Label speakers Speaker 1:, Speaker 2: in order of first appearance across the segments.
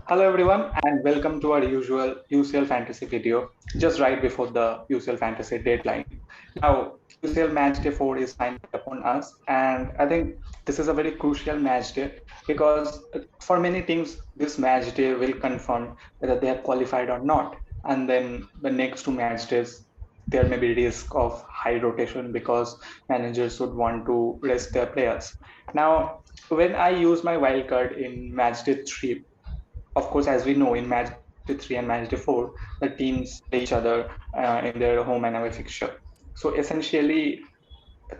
Speaker 1: Hello everyone and welcome to our usual UCL fantasy video just right before the UCL fantasy deadline. Now UCL match day 4 is finally upon us and I think this is a very crucial match day because for many teams this match day will confirm whether they have qualified or not, and then the next two match days there may be risk of high rotation because managers would want to rest their players. Now when I use my wild card in match day 3, of course, as we know, in match day 3 and match day 4, the teams play each other in their home and away fixture. So essentially,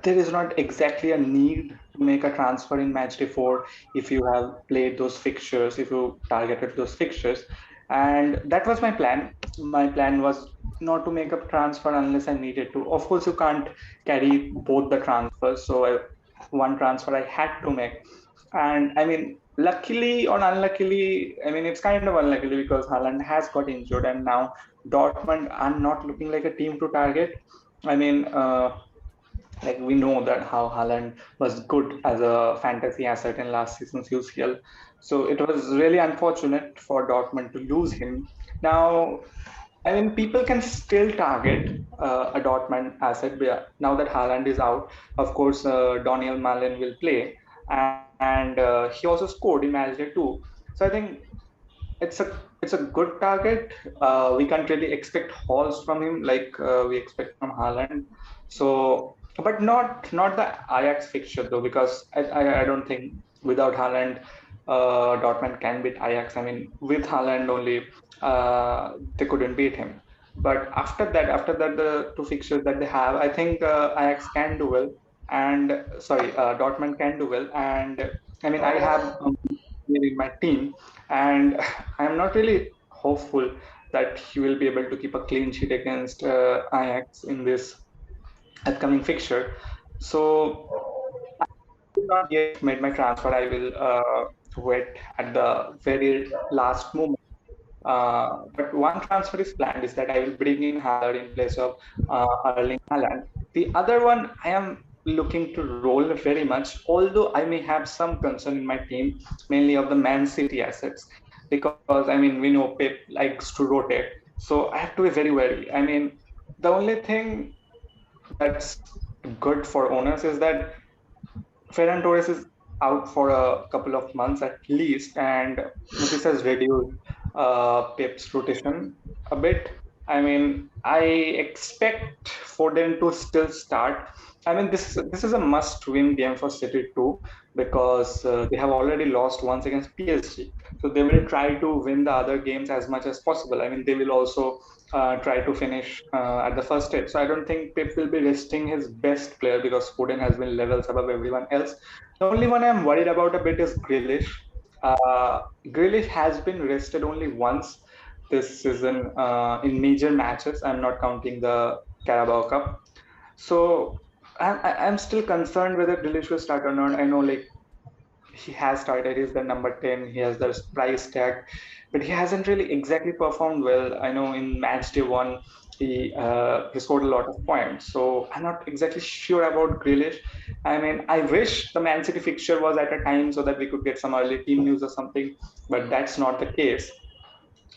Speaker 1: there is not exactly a need to make a transfer in match day 4 if you have played those fixtures, if you targeted those fixtures. And that was my plan. My plan was not to make a transfer unless I needed to. Of course, you can't carry both the transfers. So one transfer I had to make. And I mean, luckily or unluckily, I mean, it's kind of unluckily because Haaland has got injured, and now Dortmund are not looking like a team to target. I mean, like we know that how Haaland was good as a fantasy asset in last season's UCL. So it was really unfortunate for Dortmund to lose him. Now, I mean, people can still target a Dortmund asset now that Haaland is out. Of course, Daniel Malin will play, and he also scored in match day too. So I think it's a good target. We can't really expect hauls from him like we expect from Haaland. So, but not the Ajax fixture though, because I don't think without Haaland, Dortmund can beat Ajax. I mean, with Haaland only, they couldn't beat him. But after that, the two fixtures that they have, I think Ajax can do well, and sorry, Dortmund can do well. And I mean, I have in my team, and I'm not really hopeful that he will be able to keep a clean sheet against Ajax in this upcoming fixture. So not yet made my transfer. I will wait at the very last moment. But one transfer is planned is that I will bring in Haaland in place of Erling Haaland. The other one I am looking to roll very much, although I may have some concern in my team, mainly of the Man City assets, because I mean we know Pep likes to rotate, so I have to be very wary. I mean, the only thing that's good for owners is that Ferran Torres is out for a couple of months at least, and this has reduced Pep's rotation a bit. I mean, I expect for them to still start. I mean, this is a must-win game for City too, because they have already lost once against PSG. So they will try to win the other games as much as possible. I mean, they will also try to finish at the first stage. So I don't think Pep will be resting his best player because Foden has been levels above everyone else. The only one I'm worried about a bit is Grealish. Grealish has been rested only once this season in major matches. I'm not counting the Carabao Cup. So I'm still concerned whether Grealish will start or not. I know like he has started. He's the number 10. He has the price tag, but he hasn't really exactly performed well. I know in match day 1, he scored a lot of points. So I'm not exactly sure about Grealish. I mean, I wish the Man City fixture was at a time so that we could get some early team news or something, but that's not the case,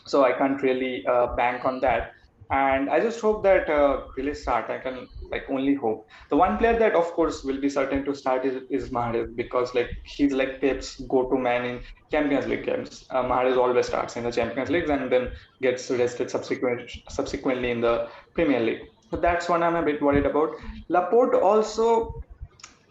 Speaker 1: so I can't really bank on that. And I just hope that Grealish start. I can like only hope. The one player that of course will be certain to start is Mahrez, because like he's like Pep's go-to man in Champions League games. Mahrez always starts in the Champions Leagues and then gets rested subsequently in the Premier League. So that's one I'm a bit worried about. Laporte also,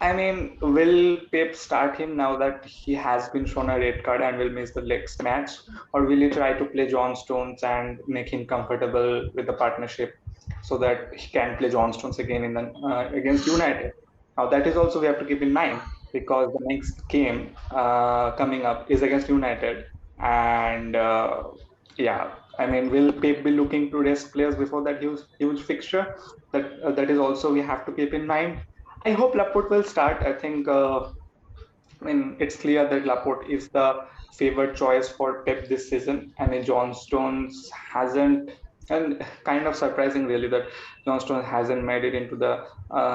Speaker 1: I mean, will Pep start him now that he has been shown a red card and will miss the next match? Or will he try to play John Stones and make him comfortable with the partnership so that he can play John Stones again in the, against United? Now, that is also we have to keep in mind because the next game coming up is against United. And yeah, I mean, will Pep be looking to rest players before that huge fixture? That is also we have to keep in mind. I hope Laporte will start. I think, I mean, it's clear that Laporte is the favored choice for Pep this season. I mean, John Stones hasn't, and kind of surprising really that John Stones hasn't made it into the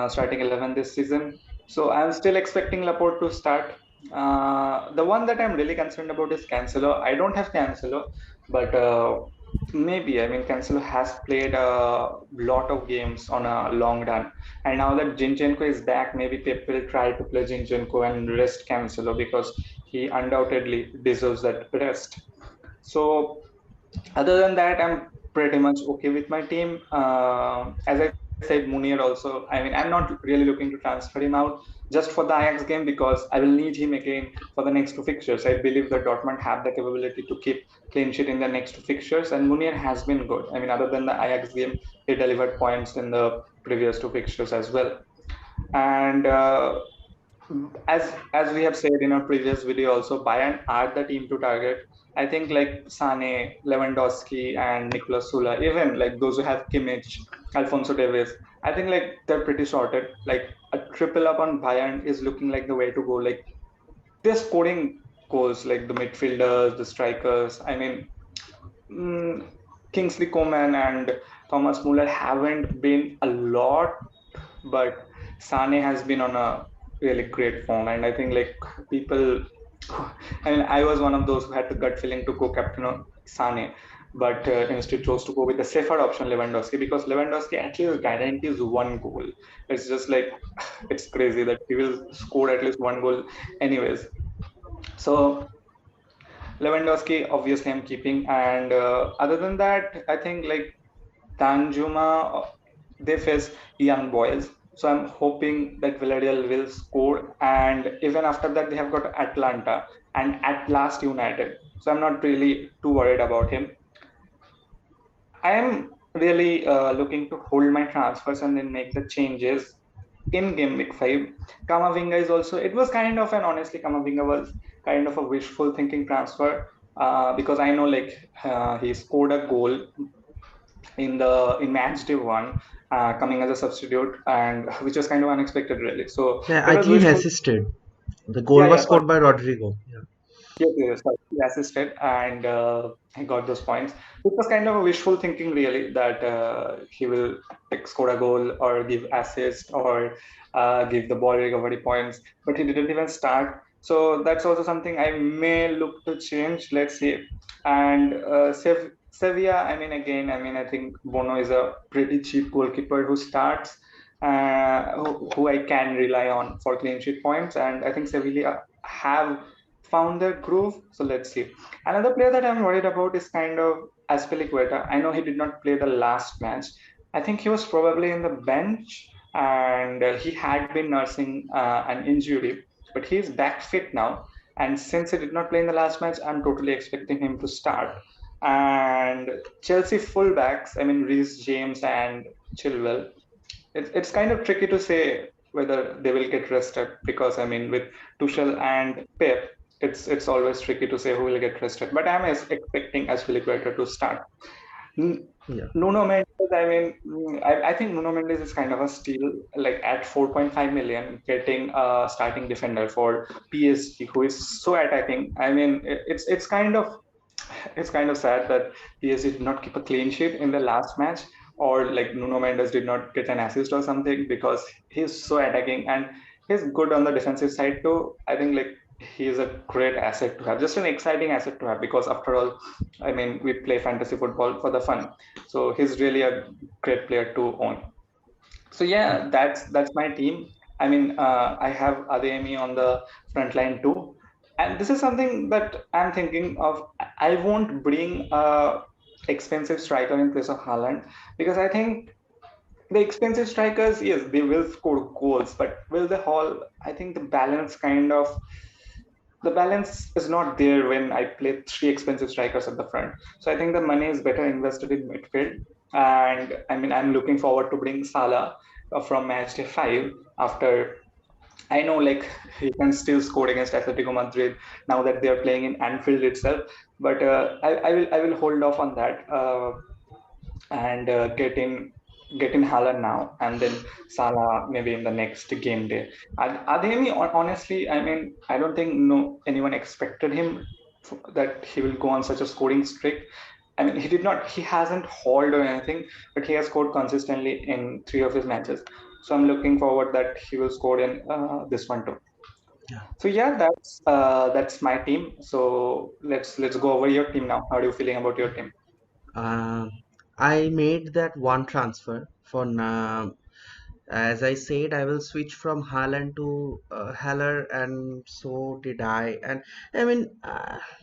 Speaker 1: starting 11 this season. So I'm still expecting Laporte to start. The one that I'm really concerned about is Cancelo. I don't have Cancelo, but maybe, I mean, Cancelo has played a lot of games on a long run. And now that Zinchenko is back, maybe Pep will try to play Zinchenko and rest Cancelo because he undoubtedly deserves that rest. So other than that, I'm pretty much okay with my team. As I said, Munir also. I mean, I'm not really looking to transfer him out just for the Ajax game because I will need him again for the next two fixtures. I believe that Dortmund have the capability to keep clean sheet in the next two fixtures, and Munir has been good. I mean, other than the Ajax game, he delivered points in the previous two fixtures as well. And as we have said in our previous video also, Bayern are the team to target. I think like Sane, Lewandowski, and Nicolas Sula, even like those who have Kimmich, Alfonso Davies, I think like they're pretty sorted. Like a triple up on Bayern is looking like the way to go. Like they're scoring goals, like the midfielders, the strikers. I mean, mm, Kingsley Coman and Thomas Muller haven't been a lot, but Sane has been on a really great form, and I think like people, I mean, I was one of those who had the gut feeling to go captain on Sane, but instead chose to go with the safer option Lewandowski because Lewandowski at least guarantees one goal. It's just like it's crazy that he will score at least one goal, anyways. So Lewandowski, obviously, I'm keeping, and other than that, I think like Danjuma, they face young boys. So I'm hoping that Villarreal will score. And even after that, they have got Atlanta and at last United. So I'm not really too worried about him. I am really looking to hold my transfers and then make the changes in game week 5. Kamavinga is also, it was kind of an, honestly, Kamavinga was kind of a wishful thinking transfer because I know like he scored a goal in match day one, coming as a substitute, and which was kind of unexpected, really. So
Speaker 2: Yeah,
Speaker 1: it
Speaker 2: I
Speaker 1: was
Speaker 2: think he
Speaker 1: wishful.
Speaker 2: assisted. The goal
Speaker 1: Yeah,
Speaker 2: was
Speaker 1: yeah.
Speaker 2: scored by Rodrigo. Yeah.
Speaker 1: Yes, yes, sorry. He assisted and he got those points. It was kind of a wishful thinking, really, that he will like score a goal or give assist or give the ball recovery points, but he didn't even start. So that's also something I may look to change. Let's see. And Sevilla, I mean, again, I mean, I think Bono is a pretty cheap goalkeeper who starts, who I can rely on for clean sheet points, and I think Sevilla have found their groove. So let's see. Another player that I'm worried about is kind of Aspilicueta. I know he did not play the last match. I think he was probably in the bench and he had been nursing an injury, but he's back fit now. And since he did not play in the last match, I'm totally expecting him to start. And Chelsea fullbacks, I mean, Reece James and Chilwell, it's kind of tricky to say whether they will get rested because I mean with Tuchel and Pep, it's always tricky to say who will get rested. But I'm expecting Aspilicueta to start. N-
Speaker 2: Yeah.
Speaker 1: Nuno Mendes, I mean, I think Nuno Mendes is kind of a steal, like at 4.5 million, getting a starting defender for PSG who is so attacking. I mean, it's kind of sad that PSG did not keep a clean sheet in the last match, or like Nuno Mendes did not get an assist or something because he's so attacking and he's good on the defensive side too. I think like he is a great asset to have, just an exciting asset to have because after all, I mean, we play fantasy football for the fun. So he's really a great player to own. So yeah, that's my team. I mean, I have Adeyemi on the front line too, and this is something that I'm thinking of. I won't bring a expensive striker in place of Haaland because I think the expensive strikers, yes, they will score goals, but will they all? I think the balance is not there when I play three expensive strikers at the front. So I think the money is better invested in midfield. And I mean, I'm looking forward to bring Salah from match day 5 after I know like he can still score against Atletico Madrid now that they are playing in Anfield itself. But I will hold off on that and get in Haaland now, and then Salah maybe in the next game day. Ademi, honestly, I mean, I don't think no anyone expected him that he will go on such a scoring streak. I mean, he did not. He hasn't hauled or anything, but he has scored consistently in three of his matches. So I'm looking forward that he will score in this one too.
Speaker 2: Yeah.
Speaker 1: So yeah, that's my team. So let's go over your team now. How are you feeling about your team?
Speaker 2: Uh, I made that one transfer for as I said, I will switch from Haaland to Haller, and so did I. And I mean,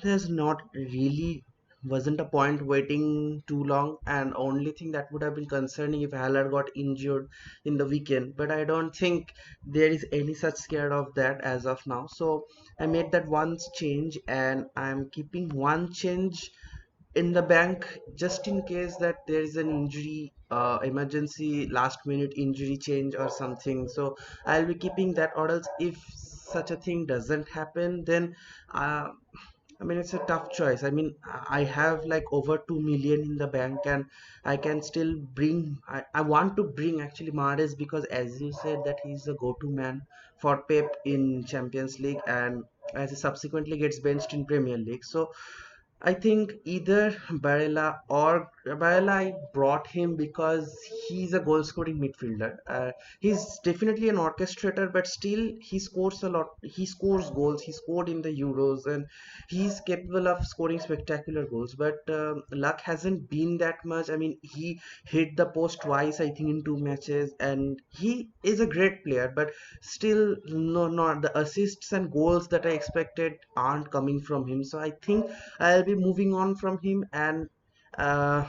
Speaker 2: there's not really wasn't a point waiting too long. And only thing that would have been concerning if Haller got injured in the weekend. But I don't think there is any such scare of that as of now. So I made that one change, and I'm keeping one change in the bank just in case that there is an injury, emergency last minute injury change or something. So I'll be keeping that, or else if such a thing doesn't happen, then uh, I mean, it's a tough choice. I mean, I have like over 2 million in the bank, and I can still bring. I want to bring actually Mahrez, because, as you said, that he's a go-to man for Pep in Champions League, and as he subsequently gets benched in Premier League. So I think either Barella, I brought him because he's a goal scoring midfielder. He's definitely an orchestrator, but still he scores a lot. He scores goals. He scored in the Euros, and he's capable of scoring spectacular goals. But luck hasn't been that much. I mean, he hit the post twice, I think, in two matches, and he is a great player. But still, no, not the assists and goals that I expected aren't coming from him. So I think I'll be moving on from him, and uh,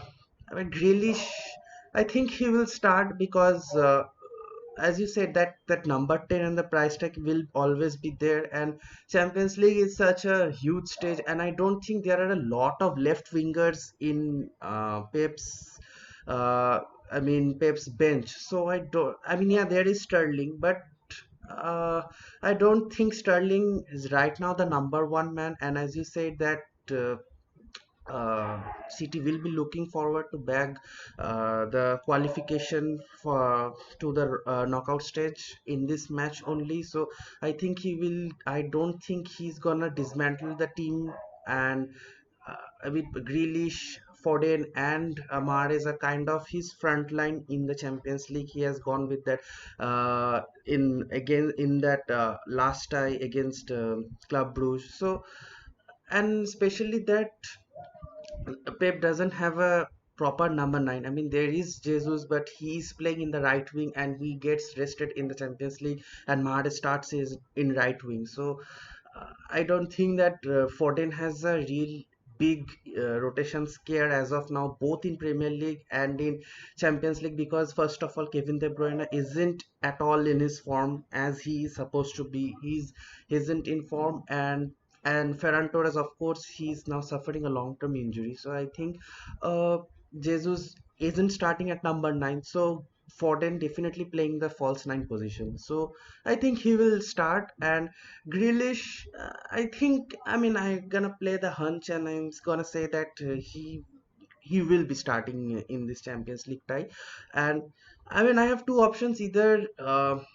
Speaker 2: I mean, Grealish, I think he will start because, as you said, that number 10 and the price tag will always be there, and Champions League is such a huge stage, and I don't think there are a lot of left wingers in Pep's. Uh, I mean Pep's bench, so I don't. I mean, yeah, there is Sterling, but uh, I don't think Sterling is right now the number one man. And as you said that uh, City will be looking forward to bag the qualification for to the knockout stage in this match only. So I think he will. I don't think he's gonna dismantle the team. And I mean, Grealish, Foden, and Mahrez are kind of his front line in the Champions League. He has gone with that in that last tie against Club Brugge. So, and especially that Pep doesn't have a proper number nine. I mean, there is Jesus, but he's playing in the right wing, and he gets rested in the Champions League, and Mahrez starts his in right wing. So I don't think that Foden has a real big rotation scare as of now, both in Premier League and in Champions League, because first of all, Kevin De Bruyne isn't at all in his form as he is supposed to be. He's isn't in form, and Ferran Torres, of course, he's now suffering a long-term injury. So I think uh, Jesus isn't starting at number nine. So Foden definitely playing the false nine position. So I think he will start. And Grealish, I think, I mean, I'm gonna play the hunch, and I'm gonna say that he will be starting in this Champions League tie. And I mean, I have two options: either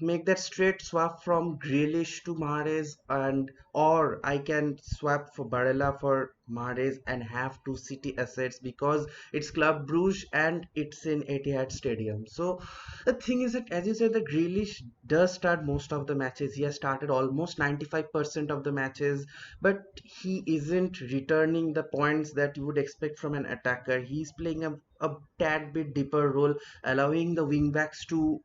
Speaker 2: make that straight swap from Grealish to Mahrez, and or I can swap for Barella for Mahrez and have two City assets, because it's Club Brugge and it's in Etihad Stadium. So the thing is that, as you said, the Grealish does start most of the matches. He has started almost 95% of the matches, but he isn't returning the points that you would expect from an attacker. He's playing a tad bit deeper role, allowing the wingbacks to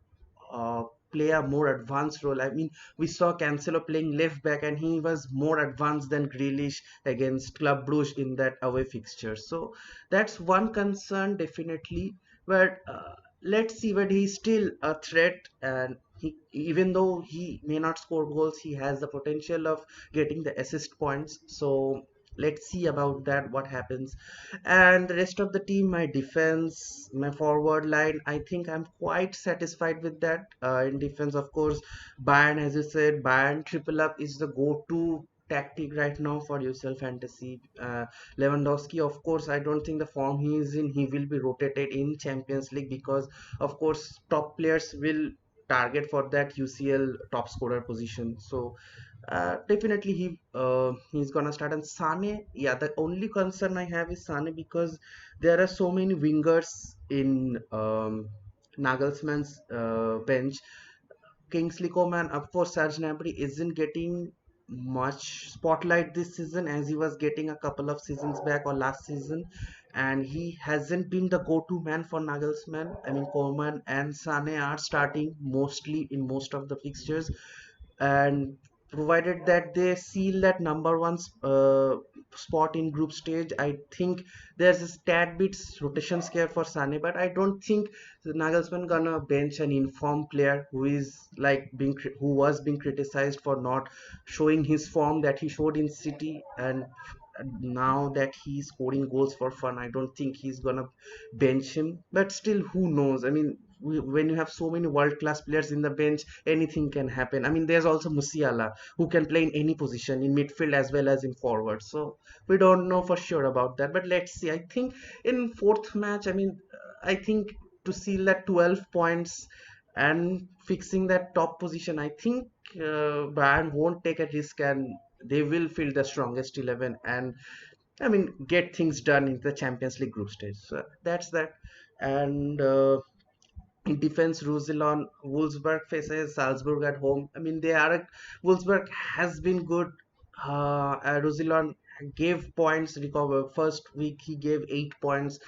Speaker 2: uh, play a more advanced role. I mean, we saw Cancelo playing left back, and he was more advanced than Grealish against Club Brugge in that away fixture. So that's one concern, definitely. But let's see, but he's still a threat, and even though he may not score goals, he has the potential of getting the assist points. So let's see about that, what happens. And the rest of the team, my defense, my forward line, I think I'm quite satisfied with that. In defense, of course, Bayern, as you said, Bayern triple up is the go-to tactic right now for UCL fantasy. Lewandowski, of course, I don't think the form he is in, he will be rotated in Champions League, because of course top players will target for that UCL top scorer position. So definitely he's gonna start. And Sane, yeah, the only concern I have is Sane, because there are so many wingers in Nagelsmann's bench. Kingsley Coman, of course, Serge Gnabry isn't getting much spotlight this season as he was getting a couple of seasons back or last season, and he hasn't been the go-to man for Nagelsmann. I mean, Coleman and Sane are starting mostly in most of the fixtures, and provided that they seal that number one spot in group stage, I think there's a tad bit rotation scare for Sane, but I don't think Nagelsmann gonna bench an informed player who is like who was being criticized for not showing his form that he showed in City, and now that he's scoring goals for fun, I don't think he's gonna bench him. But still, who knows? I mean, when you have so many world class players in the bench, anything can happen. I mean, there's also Musiala who can play in any position in midfield as well as in forward. So we don't know for sure about that. But let's see. I think in fourth match, I mean, I think to seal that 12 points and fixing that top position, I think Bayern won't take a risk and they will field the strongest 11 and I mean get things done in the Champions League group stage. So that's that. And in defense, Roselon, Wolfsburg faces Salzburg at home. I mean, Wolfsburg has been good. Roselon gave points. Recover first week he gave 8 points.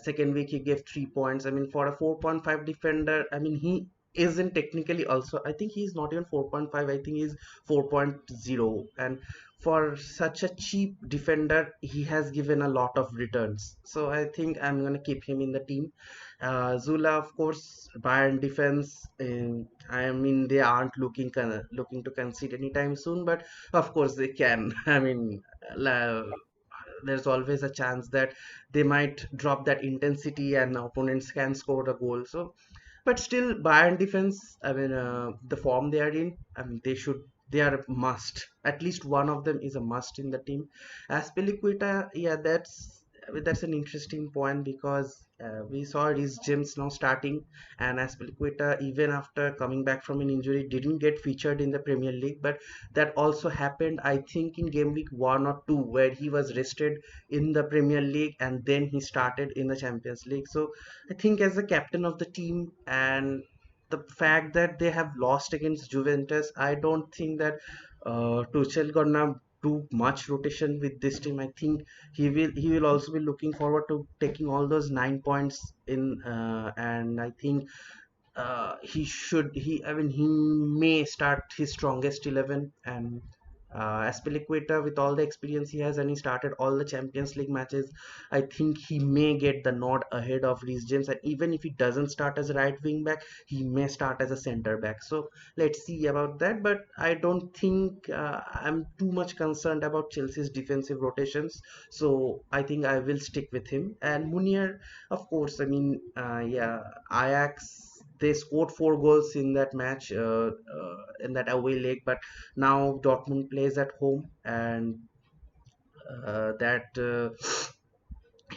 Speaker 2: Second week he gave 3 points. I mean, for a 4.5 defender, I mean he isn't technically also. I think he's not even 4.5. I think he's 4.0. And for such a cheap defender, he has given a lot of returns. So I think I'm gonna keep him in the team. Zula, of course, Bayern defense. I mean, they aren't looking to concede anytime soon, but of course they can. I mean, la- there's always a chance that they might drop that intensity and opponents can score a goal. So but still, Bayern defense, I mean, the form they are in, I mean, they are a must. At least one of them is a must in the team. Aspilicueta, yeah, that's an interesting point because we saw Reece James now starting, and Aspilicueta, even after coming back from an injury, didn't get featured in the Premier League. But that also happened, I think, in game week 1 or 2, where he was rested in the Premier League and then he started in the Champions League. So I think as the captain of the team and the fact that they have lost against Juventus, I don't think that Tuchel gonna do much rotation with this team. I think he will also be looking forward to taking all those 9 points in, and I think he should he I mean he may start his strongest 11 and Aspilicueta with all the experience he has and he started all the Champions League matches. I think he may get the nod ahead of Reece James, and even if he doesn't start as a right wing back, he may start as a center back. So let's see about that. But I don't think I'm too much concerned about Chelsea's defensive rotations. So I think I will stick with him. And Munier, of course, I mean, yeah, Ajax they scored 4 goals in that match in that away leg, but now Dortmund plays at home and that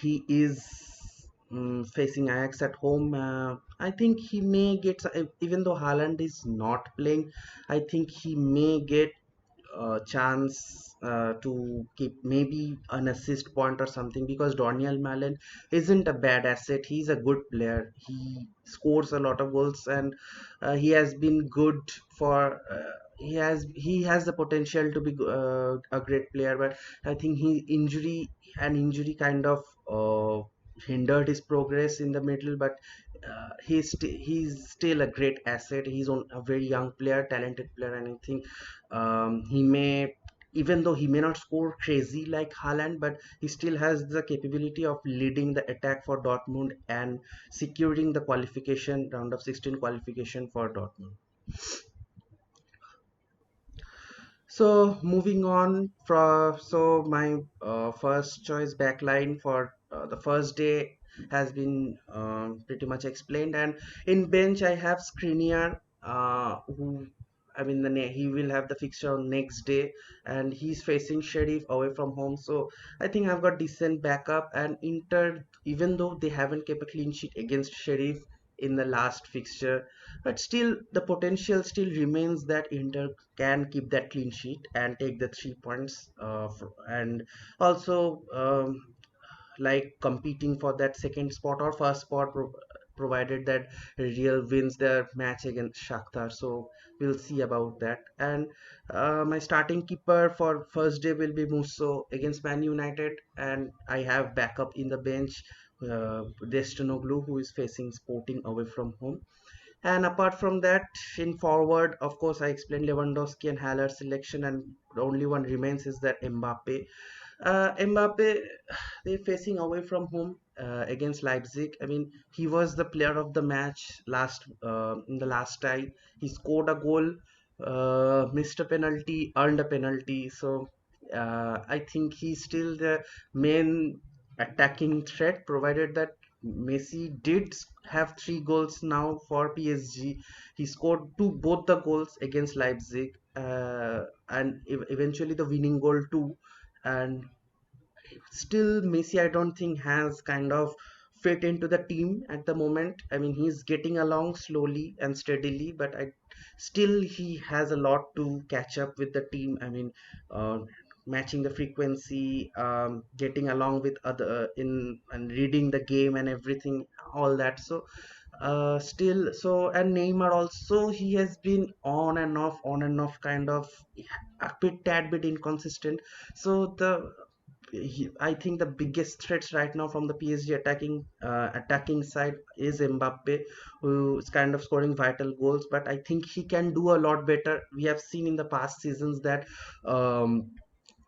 Speaker 2: he is facing Ajax at home. I think he may get, even though Haaland is not playing, I think he may get chance to keep maybe an assist point or something because Daniel Malen isn't a bad asset. He's a good player. He scores a lot of goals and he has been good for. He has the potential to be a great player, but I think injury kind of hindered his progress in the middle. But he's still a great asset. He's on a very young player, talented player, and I think he may, even though he may not score crazy like Haaland, but he still has the capability of leading the attack for Dortmund and securing the qualification round of 16 qualification for Dortmund. So moving on from so my first choice backline for the first day has been pretty much explained, and in bench I have Skriniar, who I mean he will have the fixture on next day, and he's facing Sheriff away from home. So I think I've got decent backup, and Inter, even though they haven't kept a clean sheet against Sheriff in the last fixture, but still the potential still remains that Inter can keep that clean sheet and take the 3 points and also like competing for that second spot or first spot provided that Real wins their match against Shakhtar. So we'll see about that. And my starting keeper for first day will be Musso against Man United, and I have backup in the bench, Destinoglu, who is facing Sporting away from home. And apart from that, in forward, of course, I explained Lewandowski and Haller selection, and the only one remains is that Mbappe. Mbappe, they're facing away from home against Leipzig. I mean, he was the player of the match last in the last tie. He scored a goal, missed a penalty, earned a penalty. So I think he's still the main attacking threat, provided that Messi did have 3 goals now for PSG. He scored both the goals against Leipzig, and eventually the winning goal too. And still, Messi, I don't think has kind of fit into the team at the moment. I mean, he's getting along slowly and steadily, but I still he has a lot to catch up with the team. I mean, uh, matching the frequency, getting along with other in and reading the game and everything, all that. So still, so and Neymar also, he has been on and off, kind of a bit tad bit inconsistent. So I think the biggest threats right now from the PSG attacking side is Mbappe, who is kind of scoring vital goals. But I think he can do a lot better. We have seen in the past seasons that um,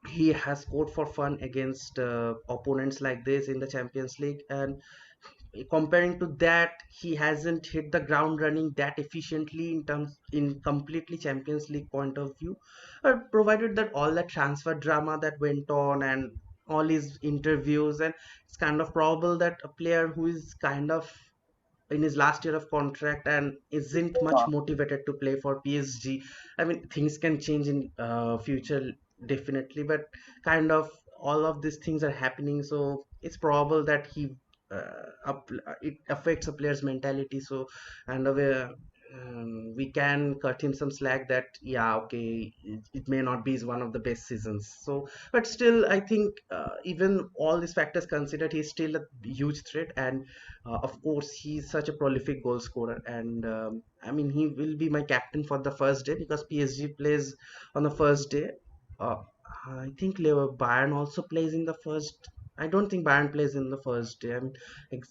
Speaker 2: he has scored for fun against opponents like this in the Champions League, and comparing to that, he hasn't hit the ground running that efficiently in completely Champions League point of view. Provided that all the transfer drama that went on and all his interviews, and it's kind of probable that a player who is kind of in his last year of contract and isn't much motivated to play for PSG. I mean, things can change in future definitely, but kind of all of these things are happening, so it's probable that it affects a player's mentality. So, and we can cut him some slack that yeah, okay, it may not be one of the best seasons. So, but still, I think even all these factors considered, he's still a huge threat, and of course, he's such a prolific goal scorer, and I mean, he will be my captain for the first day because PSG plays on the first day. Uh, I think Bayern also plays in the first. I don't think Bayern plays in the first day.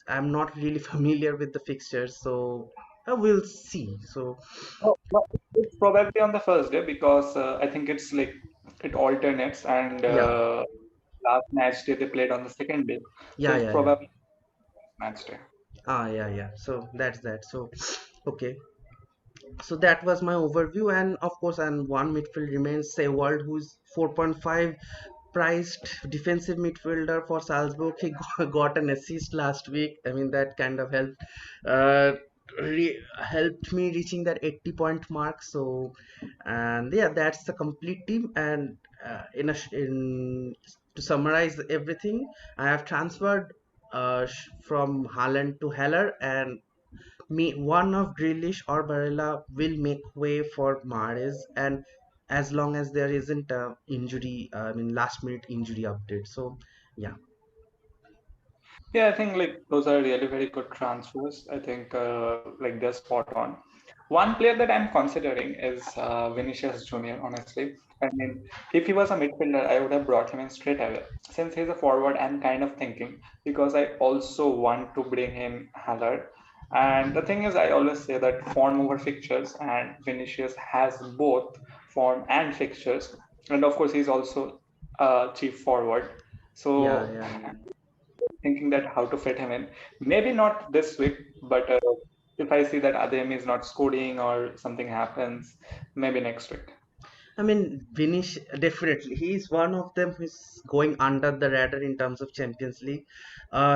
Speaker 2: I'm not really familiar with the fixtures, so we'll see. So
Speaker 1: No, it's probably on the first day because I think it's like it alternates, and
Speaker 2: yeah,
Speaker 1: last match day they played on the second day, so
Speaker 2: yeah,
Speaker 1: it's
Speaker 2: yeah, yeah.
Speaker 1: probably match day.
Speaker 2: Yeah, yeah. So that's that. So okay. So that was my overview, and of course, and one midfield remains Seward, who's 4.5 priced defensive midfielder for Salzburg. He got an assist last week. I mean, that kind of uh, helped me reaching that 80-point mark. So, and yeah, that's the complete team. And in to summarize everything, I have transferred from Haaland to Heller, and one of Grealish or Barella will make way for Mahrez, and as long as there isn't a injury, I mean last minute injury update. So yeah,
Speaker 1: Yeah, I think like those are really very good transfers. I think like they're spot on. One player that I'm considering is Vinicius Junior. Honestly, I mean, if he was a midfielder, I would have brought him in straight away. Since he's a forward, I'm kind of thinking because I also want to bring in Haller. And the thing is, I always say that form over fixtures, and Vinicius has both form and fixtures. And of course, he's also a chief forward.
Speaker 2: yeah,
Speaker 1: So
Speaker 2: yeah, yeah.
Speaker 1: thinking that how to fit him in. Maybe not this week, but if I see that Adem is not scoring or something happens, maybe next week.
Speaker 2: I mean, Vinish definitely. He's one of them who's going under the radar in terms of Champions League.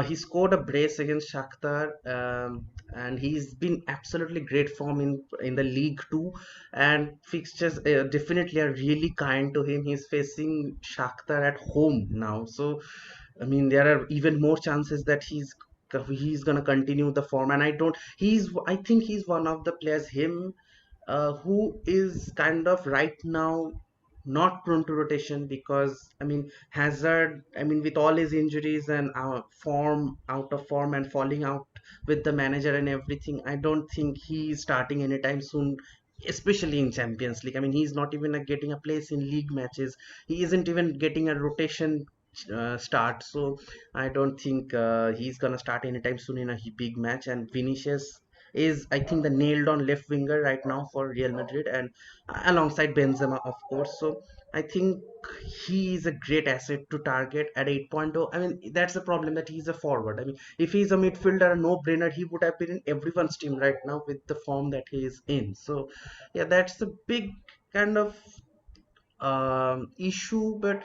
Speaker 2: He scored a brace against Shakhtar, and he's been absolutely great form in the league too. And fixtures definitely are really kind to him. He's facing Shakhtar at home now, so I mean, there are even more chances that he's gonna continue the form. And I think he's one of the players. Who is kind of right now not prone to rotation, because I mean Hazard, I mean with all his injuries and form out of form and falling out with the manager and everything, I don't think he's starting anytime soon, especially in Champions League. I mean he's not even getting a place in league matches. He isn't even getting a rotation start. So I don't think he's gonna start anytime soon in a big match. And Vinicius is, I think, the nailed on left winger right now for Real Madrid, and alongside Benzema, of course. So I think he is a great asset to target at 8.0. I mean, that's the problem, that he's a forward. I mean, if he's a midfielder, a no-brainer, he would have been in everyone's team right now with the form that he is in. So yeah, that's the big kind of issue. But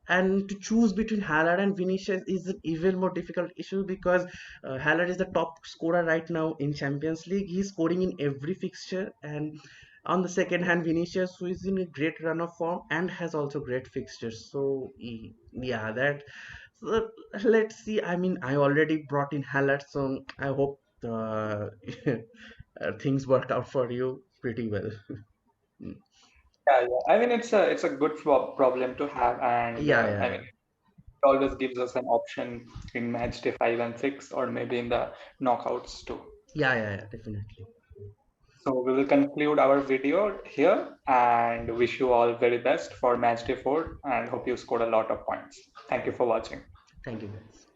Speaker 2: and to choose between Haaland and Vinicius is an even more difficult issue, because Haaland is the top scorer right now in Champions League. He's scoring in every fixture, and on the second hand, Vinicius, who is in a great run of form and has also great fixtures. So yeah, that. So, let's see. I mean, I already brought in Haaland, so I hope things work out for you pretty well. Mm.
Speaker 1: Yeah, yeah. I mean, it's a good problem to have, and
Speaker 2: Yeah,
Speaker 1: I
Speaker 2: yeah,
Speaker 1: mean,
Speaker 2: yeah.
Speaker 1: it always gives us an option in match day 5 and 6, or maybe in the knockouts too.
Speaker 2: Yeah, yeah, yeah, definitely.
Speaker 1: So we will conclude our video here and wish you all very best for match day 4 and hope you scored a lot of points. Thank you for watching.
Speaker 2: Thank you, guys.